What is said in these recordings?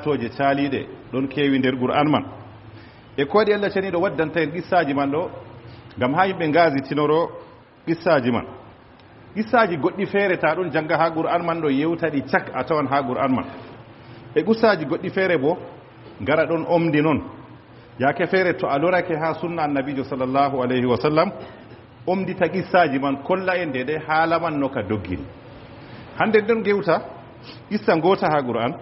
toje caliɗe ɗon kewi nder qur'an man e ko waɗi Allah ceniɗo waddanta en qissaji man ɗo ngam ha yimɓe ngasitinoro qissaji man. Qissaji goɗɗi feere ta ɗon janga ha qur'an man ɗo yewtaɗi cak a tawan ha qur'an man, e qissaji goɗɗi feere bo ngara ɗon omdi noon yake feere to a lorake ha sunna annabijo sallllahu alayhi wa sallam omdita qissaji man kolla en de haala man no ka doggiri. Hande ɗon gewta qissa ngota ha qur'an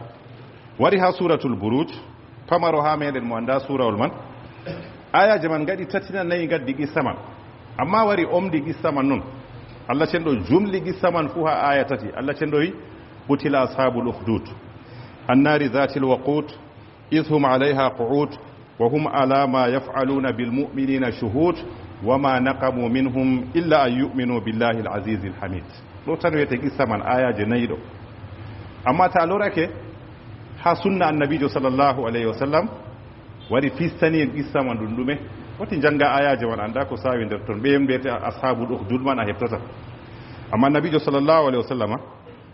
wari ha suratul buruj pamaro ha meɗen mo anda surawol man ayaji man gaɗi tatina nayi gaddi qissa man, amma wari omdi qissa man noon Allah cenɗo jumli qissa man fu ha aya tati. Allah cenɗo wi qutila ashabul ukhdud annari dhatil waqut idh hum alayha qu'ud wa hum ala ma yaf'aluna bil mu'minina shuhud wa ma naqamu minhum illa an yu'minu billahi al aziz al hamid. ɗo tan wiyete qissa man ayaji nayi ɗo, amma ta lorake ha sunna annabijo sallllahu alayhi wa sallam wari fistani en qissa man ɗum ɗume woti janga ayaji man anda ko sawi nder ton ɓe mbiyete ashabul ukhdud man a heftata, amma annabijo sallllahu alayhi wa sallam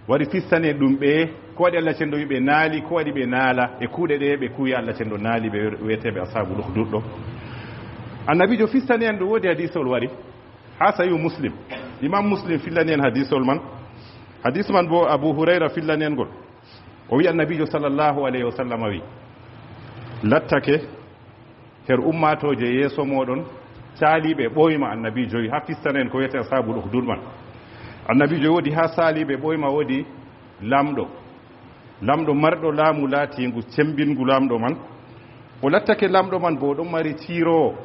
wari fistani en ɗum ɓe ko waɗi Allah cenɗo wi ɓe naali ko waɗi ɓe naala e kuuɗe ɗe ɓe kuuyi Allah cenɗo naali ɓe wiyeteɓe ashabul ukhdud ɗo. Annabijo fistani en ɗum wodi hadisol wari ha sahihu muslim, imam muslim fillani en hadisol man, hadis man bo Abu Hurayra fillani en gol. O wi annabijo sallllahu alayhi wa sallam wi lattake her ummatoje yeeso moɗon caaliɓe ɓoyma annabijo wi ha fistana en ko wiyete ashabul ukhdud man. Annabijo wodi ha saaliɓe ɓoyma wodi lamɗo marɗo laamu laatingu cembingu lamɗo man. O lattake lamɗo man bo ɗon mari ciirowo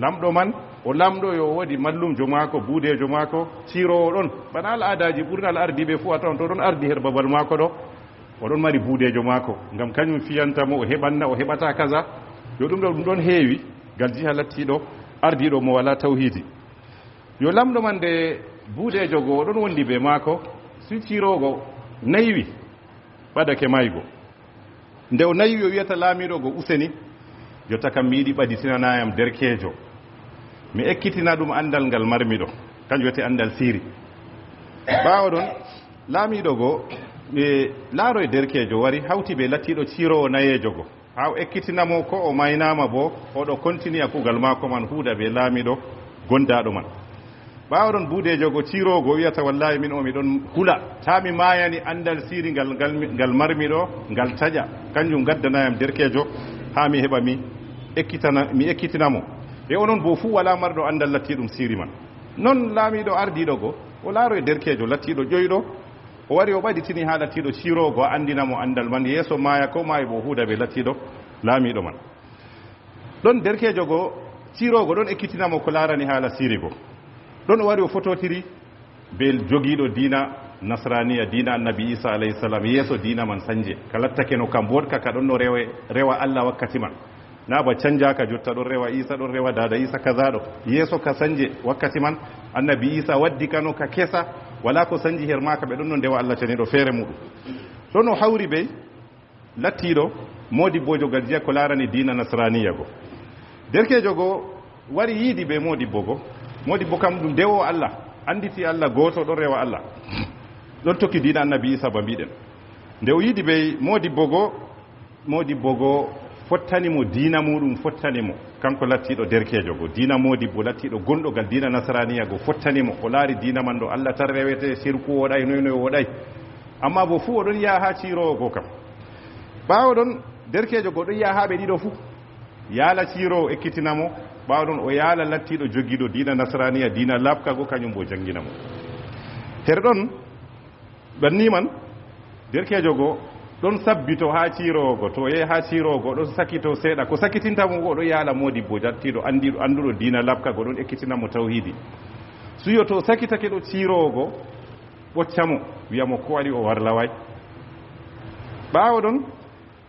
lamɗo man o lamɗo yo wodi mallumjo maako buudejo maako ciirowo ɗon bana al'adaji ɓurnal ardiɓe fu a tawan to ɗon ardi her babal maako ɗo oɗon mari buudejo maako ngam kañum fiyantamo o heɓanna o heɓata kaza yo ɗum ɗo ɗum ɗon heewi ngal jiha lattiɗo ardiɗo mo wala tawhidi. Yo lamɗo man nde buudejo go oɗon wondi be maako si ciirogo naywi ɓadake maygo, nde o naywi o wiyata laamiɗo go useni jotta kam mi yiɗi ɓaditinanayam derkejo mi ekkitina ɗum andal ngal marmiɗo kanjum wiyete andal siri. ɓawo ɗon laamiɗo go ɓe laaro e derkejo wari hawti ɓe lattiɗo ciirowo nayejo go ha o ekkitinamo ko o maynama bo oɗo continue a kugal mako man huuda ɓe laamiɗo gondaɗo man. ɓawo ɗon buudejo go ciirogo wiyata wallahi min o miɗon hula ta mi mayani andal siri ngal marmiɗo ngal taƴa kanjum gaddanayam derkejo ha mi heɓa mi ekkitinamo e onon bo fu wala marɗo andal lattiɗum siri man. Non laamiɗo ardiɗo go o laaro e derkejo lattiɗo ƴoyɗo o wari o ɓaditini ha lattiɗo ciirogo a andinamo andal man yeeso maya ko mayi bo huuda ɓe lattiɗo laamiɗo man. ɗon derkejo go ciirogo ɗon ekkitinamo ko larani haala sirigo ɗon o wari o fototiri be jogiiɗo diina nasraniya diina annabi isa alayhi salam yeeso diina man sanje ka lattake no kam boɗka ka ɗon no rewa Allah wakkati man na ba canjaka jotta ɗon rewa isa ɗon rewa dada isa kazaɗo yeeso ka sanje wakkati man annabi isa waddi kano ka kesa wala ko sanji her maka ɓe ɗon no ndewa Allah ceniɗo feere muɗum. ɗon o hawri ɓe lattiɗo modibbojo gal jiya ko larani diina nasraniya go. derkejo go wari yiidi ɓe modibbo kam ɗum dewo Allah anditi Allah goto ɗon rewa Allah ɗon tokki diina annabi isa ba mbiɗen. Nde o yiidi ɓe modibbo go fottanimo diina muɗum fottanimo kanko lattiɗo derkejo go diina modibbo lattiɗo gonɗogal diina nasraniya go fottanimo o laari diina man ɗo Allah tan rewete sirku woɗay noyno woɗay, amma bo fu oɗon yaha ha ciirowo go kam. ɓawo ɗon derkejo go ɗon yaha ha ɓe ɗiɗo fu yaala ciirowo ekkitinamo, ɓawo ɗon o yaala lattiɗo jogiiɗo diina nasraniya diina labka go kañum bo jangginamo. her ɗon ɓanni man derkejo go ɗon sabbito ha ciirowo go to yehi ha ciirowo go ɗon sakito seeɗa ko sakitintamo go ɗon yaala modibbo jattiɗo anduɗo diina labka go ɗon ekkitinamo tawhidi. suyo to sakitake ɗo ciirowo go ɓoccamo wiyamo ko waɗi o warlaway. ɓawo ɗon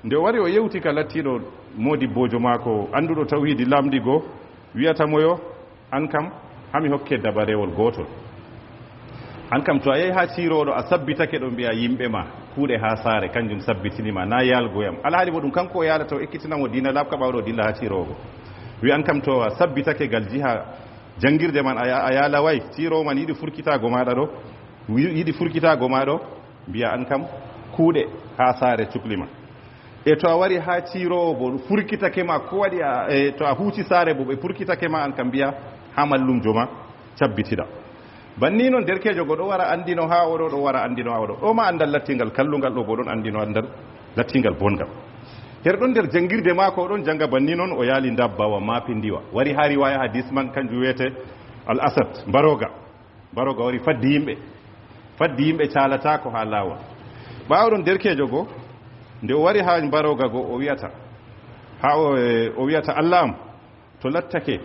nde o wari o yewti ka lattiɗo modibbojo maako anduɗo tawhidi lamdi go wiyatamoyo an kam hami hokke dabarewol gotol, an kam to a yehi ha ciiroɗo a sabbitake ɗo mbiya yimɓe ma kuuɗe ha saare kanjum sabbitinima na yalgoyam alhaali bo ɗum kanko o yaalata o ekkitinamo diina labka ɓawɗo dilla ha ciirowo wi an kam to a sabbitake gal jiha jangirde man a yaala way ciirowo man yiɗi furkitago maɗa ɗo mbiya an kam kuuɗe ha saare cuklima. e to a wari ha ciirowo bo furkitake ma ko waɗi to a huuci saare bo ɓe furkitake ma an kam mbiya ha mallumjo ma cabbitiɗa banni noon derkejo go ɗo wara andino ha oɗo ɗo wara andino ha oɗo ɗo ma andal lattingal kallugal ɗo bo ɗon andino andal lattingal bongal her ɗon nder jangirde maako oɗon janga banni noon o yaali dabbawa mapindiwa wari ha riwaya hadis man kanjum wiyete al asad mbaroga wari faddi yimɓe calatako ha lawol ɓawɗon derkejo go nde o wari ha mbaroga go o wiyata o wiyata Allah am to lattake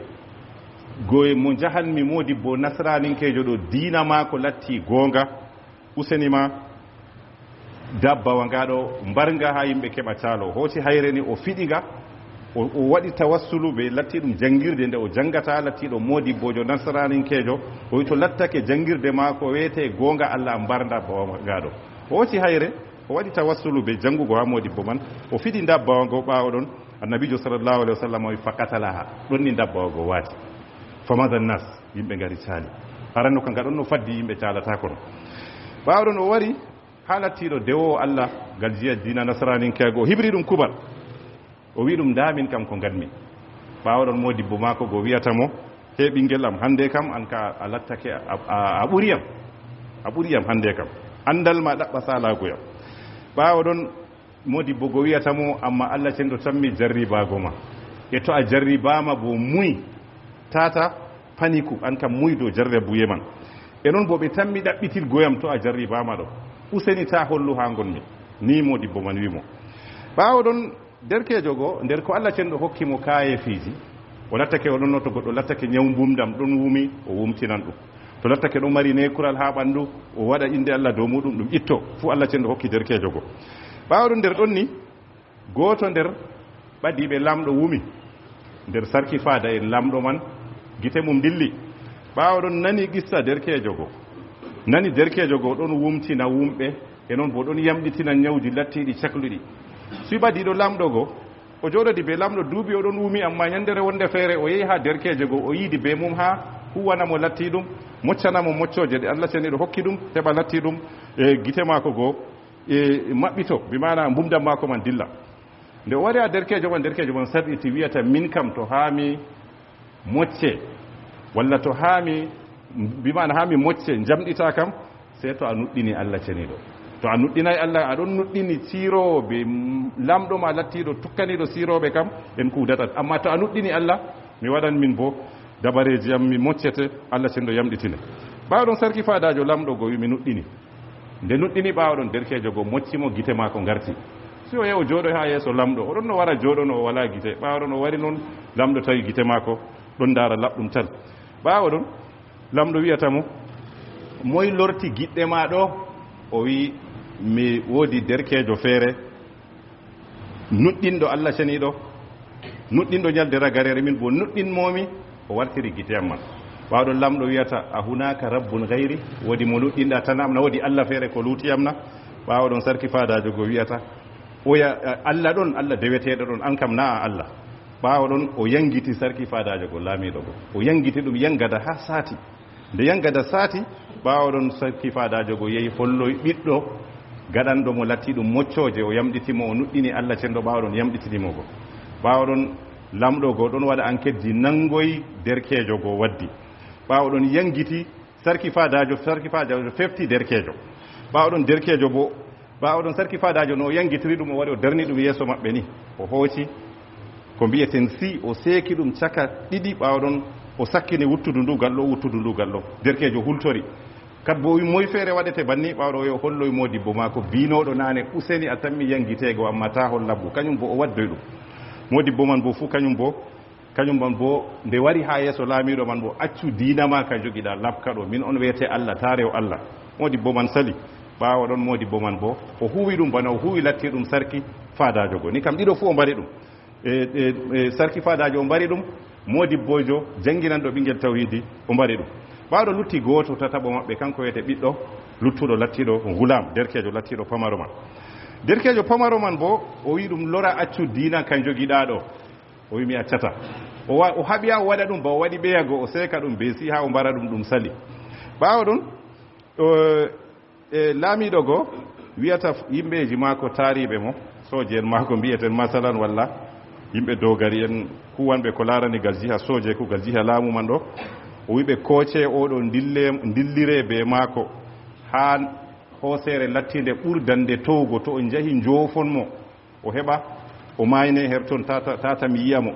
goye mo jahanmi modibbo nasraninkejo ɗo diina ma ko latti gonga useni ma dabbawa ngaɗo mbarga ha yimɓe keɓa calo hooti hayreni o fiɗiga o waɗi tawassulu ɓe latti ɗum jangirde nde o jangata lattiɗo modibbojo nasraninkejo o wi to lattake jangirde ma ko wiyete gonga Allah mbarda dabbawa ngaɗo o hooti hayre o waɗi tawassulu ɓe jangugo ha modibbo man o fiɗi dabbawa ngo ɓawoɗon annabijo sallllahu alayhi wa sallam o wi fakatalaha ɗon ni dabbawa go waati famada nas yimɓe ngari caali aranno ka ngaɗon no faddi yimɓe calatako no ɓawɗon o wari ha lattiɗo dewowo Allah ngal jiya dina nasraninkego o hibri ɗum kubar o wi ɗum damin kam ko gadmi ɓawɗon modibbo mako go wiyatamo he ɓinguel am hande kam an ka a lattake a ɓuriyam hande kam andal ma ɗaɓɓa salagoyam ɓawɗon modibbo go wiyatamo amma Allah cenɗo tammi jarribago ma e to a jarribama bo muy tata paniku an kam muydo jarre buye man e noon bo ɓe tammi ɗaɓɓitir goyam to a jarribama ɗo useni ta hollu ha gonmi ni modibbo man wimo ɓawɗon derkejo go nder ko Allah cenɗo hokkimo kaye fiiji o lattake o ɗon no to goɗɗo lattake ñawbumdam ɗon wumi o wumtinan ɗum to lattake ɗon mari nekural ha ɓandu o waɗa inde Allah dow muɗum ɗum itto fu Allah cenɗo hokki derkejo go ɓawɗon nder ɗon ni goto nder ɓadiɓe lamɗo wumi nder sarki fada en lamɗo man gite mum dilli ɓawɗon nani qissa derkejo go ɗon wumtina wumɓe e noon bo ɗon yamɗitina ñawji lattiɗi cakluɗi suɓadiɗo lamɗo go o joɗodi be lamɗo duuɓi oɗon wumi amma ñandere wonde feere o yehi ha derkejo go o yiidi be mum ha huwanamo latti ɗum moccanamo moccoje ɗe Allah ceniɗo hokki ɗum heɓa latti ɗum e gite mako go e maɓɓito bimana mbumdam mako man dilla nde o wari ha derkejo man sarɗiti wiyata min kam to haami mocce walla to haami bimana haami mocce jamɗita kam sey to a nuɗɗini Allah ceniɗo to a nuɗɗinayi Allah aɗon nuɗɗini siroɓe lamɗo ma lattiɗo tukkaniɗo siroɓe kam en kuudatat amma to a nuɗɗini Allah mi waɗan min bo dabareji am mi moccete Allah ceniɗo yamɗitine ɓawɗon sarki fadajo lamɗo go wi mi nuɗɗini nde nuɗɗini ɓawɗon derkejo go moccimo gite mako garti si o yewo jooɗo ha yeeso lamɗo oɗon no wara jooɗono o wala gite ɓawɗon o wari noon lamɗo tawi gite mako ɗon dara laɓɗum tan ɓawaɗon lamɗo wiyatamo moye lorti giɗɗe ma ɗo o wi mi woodi derkejo feere nuɗɗinɗo Allah ceniɗo nuɗɗinɗo ñalde ragarere min bo nuɗɗinmomi o wartiri giteyam man ɓawɗon lamɗo wiyata a hunaka rabbun gayri woodi mo nuɗɗinɗa tan amna woodi Allah feere ko luutiyamna ɓawɗon sarki fadajo go wiyata oya Allah ɗon Allah deweteɗo ɗon an kam na a Allah ɓawɗon o yangiti sarki fadajo go laamiɗo go o yangiti ɗum yangada ha saati nde yangada saati ɓawɗon sarki fadajo go yehi holloy ɓiɗɗo gaɗanɗo mo latti ɗum moccoje o yamɗitimo o nuɗɗini Allah cenɗo ɓawɗon yamɗitinimo go ɓawɗon lamɗo go ɗon waɗa enquête ji nangoy derkejo go waddi ɓawɗon yangiti sarki fadajo fefti derkejo ɓawɗon derkejo bo ɓawɗon sarki fadajo no o yangitiri ɗum o waɗi o darni ɗum yeeso maɓɓe ni o hooci ko mbiyeten si o seeki ɗum caka ɗiɗi ɓawɗon o sakkini wuttudu ndugal ɗo derkejo hultori kat bo moye feere waɗete banni ɓawɗo yo holloye modibbo ma ko binoɗo nane useni a tammi yangitego amma ta hol labbu kañum bo o waddoy ɗum modibbo man bo fuu kañum man bo nde wari ha yeeso laamiɗo man bo accu diinama ka joguiɗa labka ɗo min on wiyete Allah ta rew Allah modibbo man sali ɓawa ɗon modibbo man bo o huwi ɗum bana o huwi latti ɗum sarki fadajo go ni kam ɗiɗo fuu o mbari ɗum e sarki fadajo o mbari ɗum modibbojo janginanɗo ɓinguel tawhidi o mbari ɗum ɓawɗo lutti goto tataɓo maɓɓe kanko wiyete ɓiɗɗo luttuɗo lattiɗo gulam derkejo lattiɗo pamaro man bo o wi ɗum lora accu diina kan joguiɗa ɗo o wi mi accata o haɓiya o waɗa ɗum ba o waɗi ɓeyago o seeka ɗum beesi ha o mbara ɗum sali ɓawa ɗum laamiɗo go wiyata yimɓeji mako taariɓe mo soje en mako mbi'eten masalan walla yimɓe dogari en kuwanɓe ko larani gal jiha soje kugal jiha laamu man ɗo o wiɓe kooce oɗo dillire be maako ha hoosere lattinde ɓurdande towgo to o jahi joofonmo o heɓa o mayne her toon tata mi yiyamo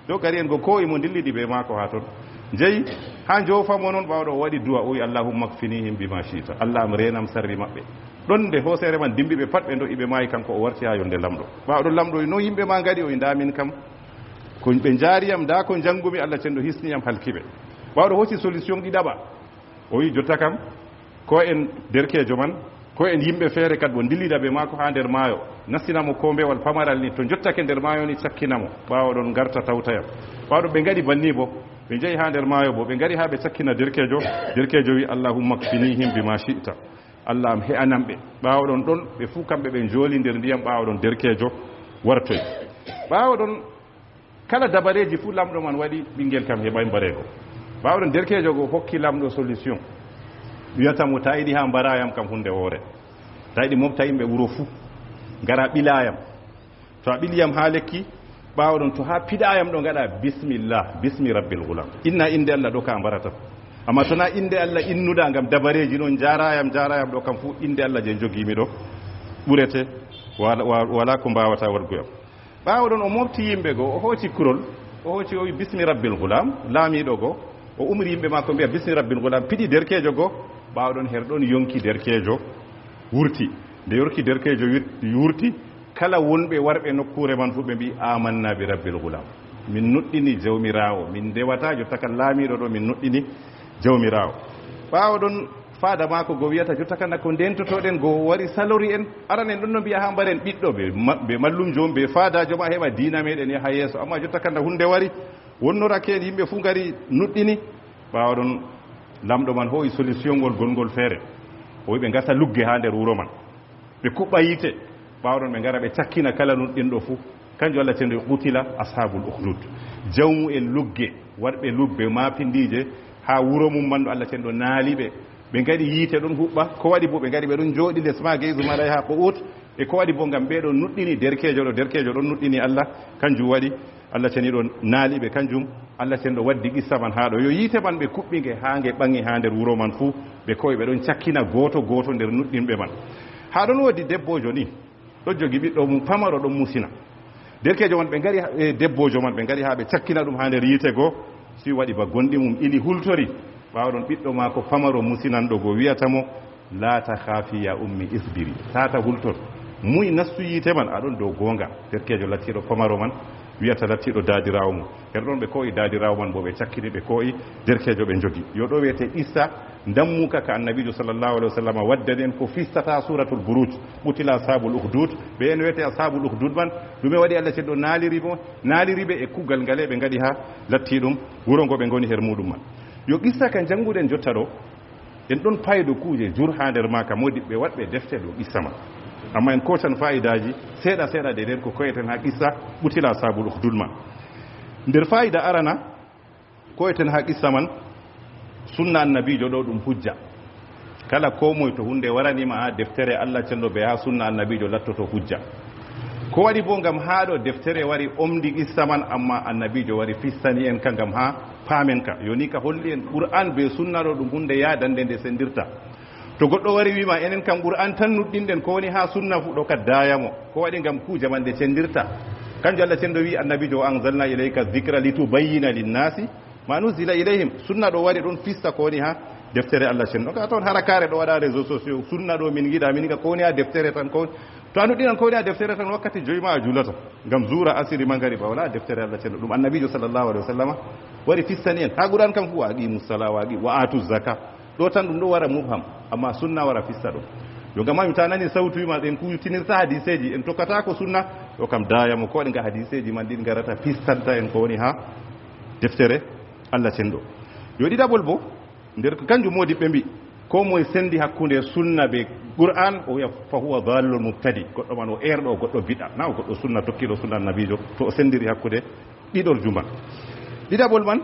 dogari en go ko imo dillidi be maako ha toon jeyi ha joofamo noon ɓawɗo o waɗi duwa o wi allahumma kfinihim bima chita allah am renam sarri maɓɓe ɗon nde hoosere man dimbiɓe pat ɓe do'i ɓe maayi kanko o warti ha yonde lamɗo ɓawɗo lamɗo no yimɓe ma gaɗi o wi ndamin kam ko ɓe jaariyam da ko janngumi allah cenɗo hisniyam halkiɓe ɓawɗo hocci solution ɗiɗaɓa o wi jotta kam ko en derkejo man ko en yimɓe feere kadi mo dillida ɓe maako ha nder maayo nastinamo kombewal pamaral ni to jottake nder maayo ni cakkinamo ɓawaɗon garta tawtayam ɓawɗo ɓe gaɗi banni bo ɓe jeeyi ha nder maayo bo ɓe gari ha ɓe cakkina derkejo wi allahumma kfinihim bima chita allah am he'anam ɓe ɓawaɗon ɗon ɓe fuu kamɓe ɓe jooli nder ndiyam ɓawaɗon derkejo wartoy ɓawaɗon kala dabareji fuu lamɗo man waɗi ɓinguel kam heɓay mbareego ɓawaɗon derkejo go hokki lamɗo solution wiyatamo ta yiɗi ha mbarayam kam hunde woore ta yiɗi mofta yimɓe wuro fuu gara ɓilayam to a ɓiliyam ha lekki ɓawaɗon to ha piɗayam ɗo gaɗa bisimillah bismi rabbil ghulam inna inde allah ɗo ka mbarata amma tona inde allah innuɗa gam dabareji noon jarayam ɗo kam fuu inde allah je jogimi ɗo ɓurete wala ko mbawata waɗgoyam ɓawaɗon o mofti yimɓe go o hooci kurol o hooci o wi bismi rabbil ghulam laamiɗo go o umri yimɓe ma ko mbiya bismi rabbil ghulam piɗi derkejo go ɓawaɗon her ɗon yonki derkejo wurti nde yorki derkejo wurti kala wonɓe warɓe nokkure man fu ɓe mbi amanna bi rabbil ghulam min nuɗɗini jawmirawo min ndewata jotta kan laamiɗo ɗo min nuɗɗini jawmirawo ɓawaɗon faada mako go wiyata jotta kan ko ndentotoɗen go wari salori en aran en ɗon no mbiya ha mbaren ɓiɗɗo ɓe mallum jom ɓe faadajo ma heɓa diina meɗen yaha yeeso amma jotta kan hunde wari wonnorake en yimɓe fu gari nuɗɗini ɓawaɗon lamɗo man hoyi solution ngol gongol feere o wi ɓe gasa lugge ha nder wuro man ɓe kuɓɓa yite ɓawaɗon ɓe gara ɓe cakkina kala nuɗɗinɗo fuu kanjum allah cenɗo qutila ashabul ukhdud jawmu en lugge warɓe lugbe mapindije ha wuro mum man ɗo allah cenɗo naaliɓe ɓe gaɗi yiite ɗon huɓɓa ko waɗi bo ɓe gari ɓe ɗon jooɗi les ma geysu maɗa ha ko ut e ko waɗi bo gam ɓeɗo nuɗɗini derkejo ɗon nuɗɗini allah kanjum waɗi allah ceniɗo naaliɓe kanjum allah cenɗo waddi qissa man ha ɗo yo yiite man ɓe kuɓɓinge ha nge ɓangi ha nder wuro man fuu ɓe koye ɓe ɗon cakkina goto nder nuɗɗinɓe man ha ɗon wodi debbojo ni ɗo jogi ɓiɗɗo mum pamaro ɗon musina derkejo man ɓe gari debbojo man ɓe gari ha ɓe cakkina ɗum ha nder yiite goo si waɗi ba gonɗi mum ili hultori ɓawaɗon ɓiɗɗo ma ko pamaro musinanɗo go wiyatamo la takhafi ya ummi isbiri tata hultor muy nastu yiite man aɗon dow gonga derkejo lattiɗo pamaro man wiyata lattiɗo dadirawo mum her ɗon ɓe koyi dadirawo man bo ɓe cakkini ɓe koyi derkejo ɓe jogi yo ɗo wiyete issa dammuka ka annabijo sallllahu alih wa sallam waddani en ko fistata suratul buruj ɓutila ashabul ukhdud ɓe en wiyete ashabul ukhdud man ɗume waɗi allah cenɗo naaliriɓe e kugal ngale ɓe gaɗi ha latti ɗum wuro ngo ɓe goni her muɗum man yo qissa ka jannguɗen jotta ɗo en ɗon paydo kuuje jur ha nder ma ka modiɓɓe waɗɓe defte ɗo qissa ma amma en kotan fayidaji seeɗa de nden ko koyeten ha qissa ɓutila ashabul ukhdud man nder fayida arana koyeten ha qissa man sunna annabijo ɗo ɗum hujja kala ko moye to hunde waranima ha deftere allah cenɗo ɓe ha sunna annabijo lattoto hujja ko waɗi bo gam ha ɗo deftere wari omdi qissa man amma annabijo wari fistani en ka gam ha paamen ka yoni ka holli en qur'an be sunna ɗo ɗum hunde yadande nde sendirta to goɗɗo wari wima enen kam qur'an tan nuɗɗinɗen ko woni ha sunna fu ɗo ka dayamo ko waɗi gam kuuje man nde cendirta kanjum allah cenɗo wi annabijo wa anzalna ilayka dhicra litubayyina linnasi ma nuzila ilayhim sunna ɗo wari ɗon fista ko woni ha deftere allah cenɗo ka toon harakare ɗo waɗa réseau sociaux sunna ɗo min giɗa min ga ko woni ha deftere tan ko to a nuɗɗinan ko woni ha deftere tan wakkati joyima a julata gam zura asiri magari ba wala deftere allah cenɗo ɗum annabijo sallllahu alih wa sallam wari fistani en ha qur'an kam fu wa aqimu sala wa atu zaka ɗo tan ɗum ɗo wara mubham amma sunna wara fista ɗum yo gam mi ta nani sawtu wima en kutinirta hadiseji en tokkata ko sunna ɗo kam dayamo ko waɗi ga hadiseji man ɗin garata fistanta en ko woni ha deftere allah cenɗo yo ɗiɗaɓol bo nder kanjum modiɓɓe mbi ko moye sendi hakkude sunna be qur'an o wiya fa huwa dallul mubtadi goɗɗo man o erɗo goɗɗo biɗa na o goɗɗo sunna tokkiɗo sunna annabijo to o sendiri hakkude ɗiɗol juma ɗiɗaɓol man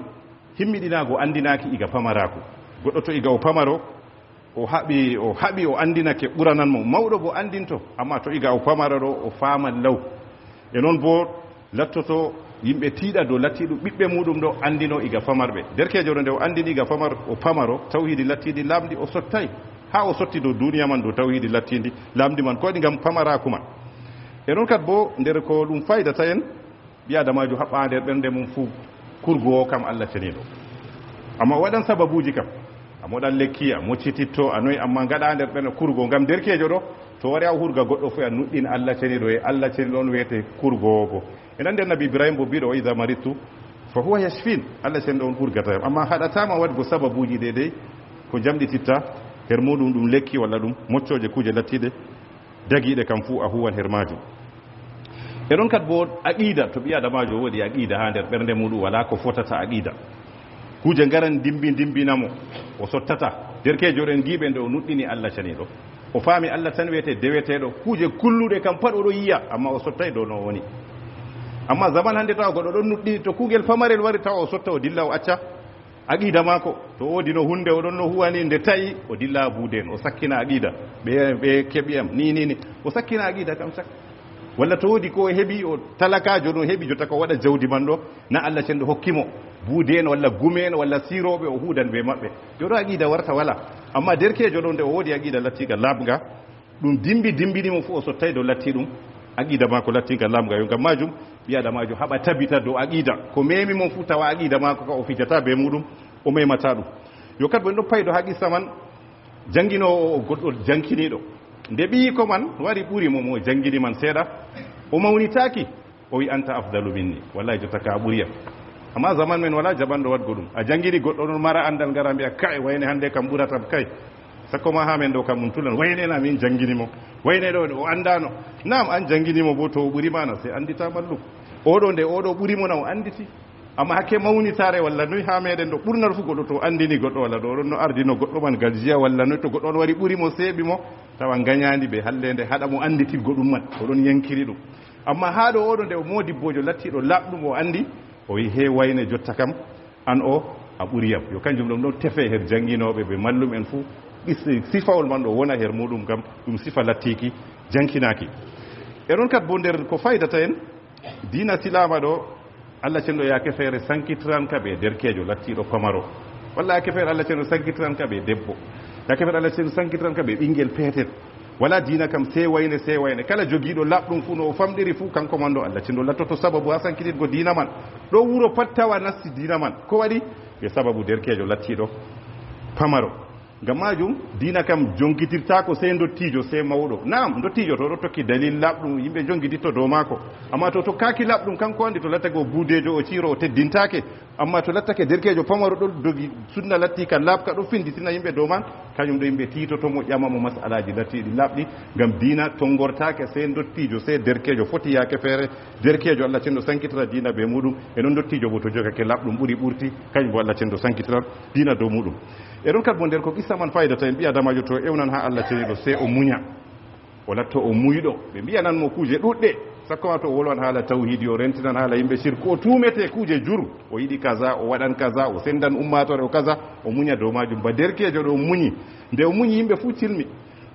himmiɗinago andinaki iga pamarako goɗɗo to iga o pamaro o haɓi o andinake ɓuranan mo mawɗo bo andinto amma to iga o pamara ɗo o faama law e noon bo lattoto yimɓe tiiɗa dow lattiɗum ɓiɓɓe muɗum ɗo andino iga famarɓe derkejo ɗo nde o andini iga o pamaro tawhidi lattiɗi lamdi o sottay ha o sotti dow duniya man dow tawhidi lattidi lamdi man ko waɗi gam pamaraku man e noon kat bo nder ko ɗum faydata en ɓi adamajo haɓɓa nder ɓernde mum fuu kurgo o kam Allah ceniɗo amma waɗan sababuji kam a moɗan lekki a moccititto a noyi amma gaɗa nder ɓerne kurgo gam derkejo ɗo to wari a hurga goɗɗo fof a nuɗɗin Allah ceniɗo e Allah ceniɗo on wiyete kurgowo bo e nande nabi ibrahima bo mbiɗo o ida maritu fa huwa yashfin Allah ceniɗo on hurgata amma haɗatama waɗgo sababuji dedey ko jamɗititta her muɗum ɗum lekki walla ɗum moccoje kuje lattiɗe dagiɗe kam fuu a huwan her majum e ɗon kat bo aqida to ɓi adamajo woɗi aqida ha nder ɓernde muɗum wala ko fotata aqida kuje garan dimbinamo o sottata derkejo ɗen giɓe nde o nuɗɗini Allah ceniɗo o faami Allah tan wiyete deweteɗo kuje kulluɗe kam pat oɗo yiya amma o sottay dow no woni amma zaman hande tawa goɗɗo ɗon nuɗɗini to kugel pamarel wari tawa o sotta o dilla o acca aqida mako to wodi no hunde oɗon no huwani nde tawi o dilla buuden o sakkina aqida ɓe keɓiyam ni o sakkina aqida kam sak walla to wodi ko heeɓi o talakajo ɗo heeɓi jotta ko waɗa jawdi man ɗo na Allah cenɗo hokkimo buude en walla gume en walla siroɓe o huudan be maɓɓe joɗo aqida warta wala amma derkejo ɗo nde o woodi aqida lattiga labga ɗum dimbinimo fu o sottay dow latti ɗum aqida mako lattiga labga yo gam majum ɓi adamajo haɓa tabita dow aqida ko memi mon fu tawa aqida mako ka o fijata be muɗum o memata ɗum yo kadi ɓen ɗo paydo ha qissa man jangguinowo o goɗɗo jankiniɗo nde ɓiyiko man wari ɓuri mo jangguini man seeɗa o mawnitaki o wi anta afdalu minni wallahi jotta ka ɓuriyam amma zaman men wala jaɓanɗo wadgo ɗum a jangguini goɗɗo ɗon mara andal gara mbiya kay wayne hande kam ɓuratam kay sakkoma ha men ɗo kam mum tulan waynena min jangguinimo wayne ɗo o andano nam an jangguinimo bo to o ɓurimana se andita mallum oɗo nde oɗo ɓurimo na o anditi amma hakke mawnitare walla noyi ha meɗen ɗo ɓurnar fu goɗɗo to andini goɗɗo walla ɗo ɗon no ardino goɗɗo man galjiya walla noyi to goɗɗo on wari ɓurimo seeɓimo tawa gañadi ɓe hallede haɗa mo anditirgo ɗum man oɗon yankiri ɗum amma ha ɗo oɗo nde o modibbojo lattiɗo laɓɗum o andi o wi he wayne jotta kam an o a ɓuriyam yo kanjum ɗum ɗon tefe her jangguinoɓe ɓe mallum en fuu sifawol man ɗo wona her muɗum kam ɗum sifa lattiki jankinaki e ɗon kat bo nder ko faydata en dina silama ɗo Allah cenɗo yake feere sankitiran ka ɓe derkejo lattiɗo pamaro walla yake feere Allah cenɗo sankitiran ka ɓe debbo yake feere Allah cenɗo sankitiran ka ɓe ɓinguel peetel wala dina kam sewayne kala jogiiɗo laɓɗum fuu no o famɗiri fuu kanko man ɗo Allah cenɗo lattoto sababu ha sankitirgo dina man ɗo wuro pat tawa nasti dina man ko waɗi ɓe sababu derkejo lattiɗo pamaro ngam majum dina kam jonkitirtako sey dottijo sey mawɗo nam dottijo to ɗo tokki dalil laɓɗum yimɓe jongiditto dow maako amma to tokkaki laɓɗum kanko andi to lattake o buudejo o ciiro o teddintake amma to lattake derkejo pamaro ɗo dogi sunna latti ka laaɓka ɗo finditina yimɓe dow man kañum ɗo yimɓe titotomo ƴamamo masalaji lattiɗi laaɓɗi ngam dina tongortake sey dottijo sey derkejo foti yaake feere derkejo Allah cenɗo sankitira dina be muɗum e noon dottijo bo to jogake laɓɗum ɓuuri ɓurti kañum bo Allah cenɗo sankitira dina dow muɗum e ɗon kadi bo nder ko qissa man faydata en ɓi adamajo to ewnan ha Allah ceniɗo sey o muña o latto o muyɗo ɓe mbiyananmo kuje ɗuɗɗe sakkoma to o wolwan haala tawhidi o rentinan haala yimɓe sirku o tumete kuje juru o yiɗi kaza o waɗan kaza o sendan ummatore o kaza o muña dow majum ba derkejo ɗo muñi nde o muñi yimɓe fuu cilmi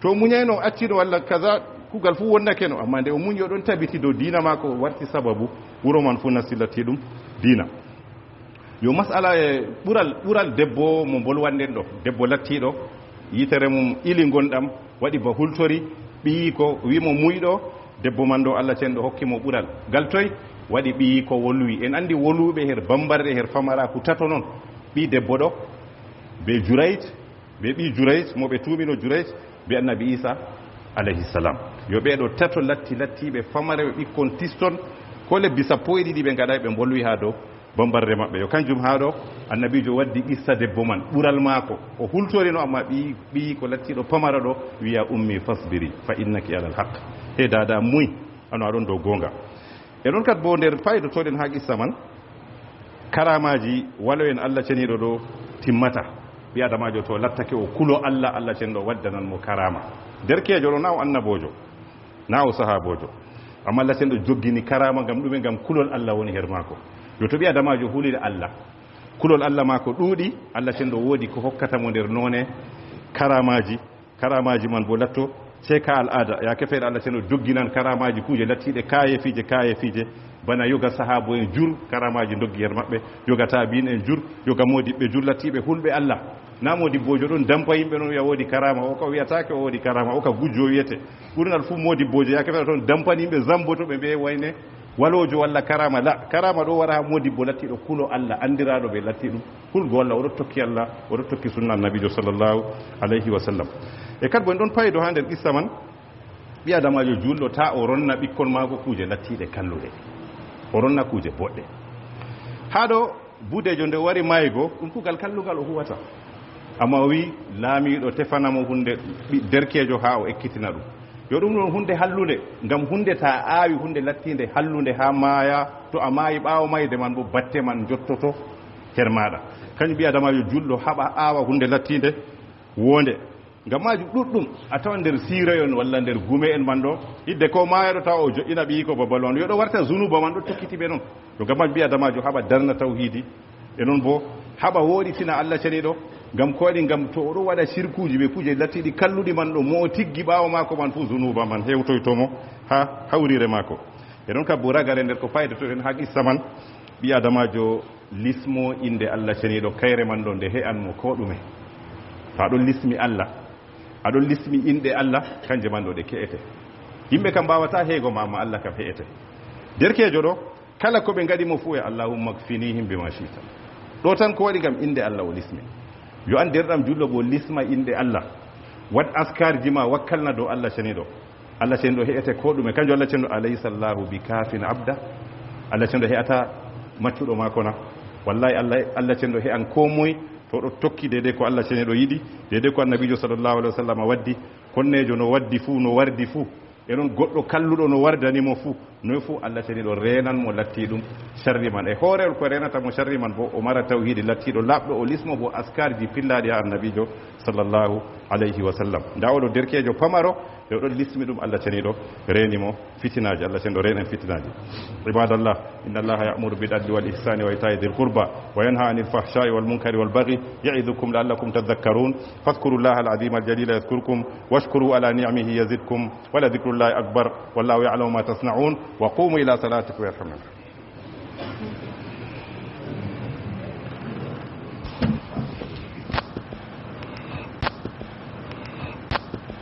to muñayno accino walla kaza kugal fuu wonnake no amma nde o muñi oɗon tabiti dow dina mako warti sababu wuro man fuu nasillatti ɗum dina yo masala e ɓural debbo mo bolwanɗen ɗo debbo lattiɗo yitere mum ili gonɗam waɗi ba hultori ɓiyi ko wimo muyɗo debbo man ɗo Allah cenɗo hokkimo ɓural ngal toy waɗi ɓiyi ko wolwi en andi woluɓe her bambarɗe her famaraku tato noon ɓi debbo ɗo be Jurayj be ɓi Jurayj moɓe tumino Jurayj be annabi Isa alayhi salam yo ɓeɗo tato lattiɓe famareɓe ɓikkon tiston ko lebbi sappo e ɗiɗi ɓe gaɗay ɓe bolwi ha dow bambarde maɓɓe yo kanjum ha ɗo annabijo waddi qissa debbo man ɓural maako o hultorino amma ɓi ko lattiɗo pamara ɗo wiya ummi fasbiri fa innaki alal haq he dada muy ano aɗon dow gonga e ɗon kat bo nder faydotoɗen ha qissa man karamaji walo en Allah ceniɗo ɗo timmata ɓi adamajo to lattake o kulo Allah cenɗo waddananmo karama derkejo ɗo na o annabojo na o sahabojo amma Allah cenɗo joggini karama gam ɗume gam kulol Allah woni her maako yo to ɓi adamajo hulide Allah kulol Allah maako ɗuuɗi Allah cenɗo woodi ko hokkata mo nder noone karamaji man bo latto ceka al'ada ya kefeɗe Allah ceno dogginan karamaji kuje lattiɗe kaye fije bana yoga sahabo en jur karamaji doggi yer maɓɓe yoga tabin en jur yoga modiɓɓe jur lattiɓe hulɓe Allah na modibbojo ɗon dampa yimɓe noon wiya woodi karama o ka wiyatake o woodi karama o ka gujjo wiyete ɓurnal fuu modibbojo ya kefeɗe toon dampani yimɓe zambotoɓe ɓe wayne walojo walla karama la karama ɗo wara ha modibbo lattiɗo kulo Allah andiraɗo ɓe latti ɗum hulgo Allah oɗo tokki Allah oɗo tokki sunna annabijo sallllahu alayhi wa sallam e kadi bo en ɗon payido ha nder qissa man ɓi adamajo julɗo ta o ronna ɓikkon maako kuje lattiɗe kalluɗe o ronna kuje boɗɗe ha ɗo budejo nde wari maygo ɗum kugal kallugal o huwata amma o wi laamiɗo tefanamo hunde derkejo ha o ekkitina ɗum yo ɗum ɗon hunde hallude ngam hunde ta aawi hunde lattinde hallude ha maaya to a maayi ɓaawo mayde man bo batte man jottoto her maɗa kañum ɓi adamajo julɗo haɓa aawa hunde lattinde wonde ngam majum ɗuɗɗum a tawa nder siirayon walla nder gume en man ɗo hidde ko maayaɗo taw o joƴƴina ɓii ko babal on yoɗo warta zunuba man ɗo tokkitiɓe noon to ngam majum ɓi adamajo haɓa darna tawhidi e noon bo haɓa woɗitina Allah ceniɗo ngam ko waɗi ngam to oɗo waɗa sirkuji ɓe kuje lattiɗi kalluɗi man ɗo mo tiggi ɓaawo maako man fuu zunuba man hewtoytomo ha hawrire maako e noon ka bo ragare nder ko fayda to en ha qissa man ɓi adamajo lismo inde Allah ceniɗo kayre man ɗo nde he'anmo ko ɗume to aɗon lismi Allah aɗon lismi inɗe Allah kanje man ɗo ɗe ke'ete yimɓe kam mbawata heego ma Allah kam he'ete derkejo ɗo kala ko ɓe gaɗimo fuu e allahumma kfinihim bima chita ɗo tan ko waɗi gam inde Allah o lismi yo an derɗam jullo bo lisma inde Allah wat askarji ma wakkalna dow Allah ceniɗo Allah ceniɗo he'ete ko ɗume kanjum Allah ceniɗo alaysa llahu bi kafin abda Allah ceniɗo he'ata maccuɗo mako na wallahi Allah ceniɗo he'an ko moye to ɗo tokki dede ko Allah ceniɗo yiɗi dede ko annabijo sallllahu alih wa sallam waddi konnejo no waddi fuu no wardi fuu e noon goɗɗo kalluɗo no wardanimo fuu noy fuu Allah ceniɗo renan mo latti ɗum sharri man e hoorewol ko renata mo sharri man bo o mara tawhidi lattiɗo laɓɗo o lismo bo askarji pillaɗi ha annabijo sallllahu alayhi wa sallam nda oɗo derkejo pamaro e oɗon lismi ɗum Allah ceniɗo renimo fitinaji Allah ceniɗo renen fitinaji ibadallah inna allaha ya'muru bil adli wal ihsani wa ita'i dhil qurba wa yanha 'anil fahsha'i wal munkari wal baghi ya'idukum la'allakum tadhakkarun fadhkurullaha al 'azima al jalila yadhkurkum washkuru ala ni'amihi yazidkum wa la dhikrullahi akbar wallahu ya'lamu ma tasna'un wa qumu ila salatikum yarhamukum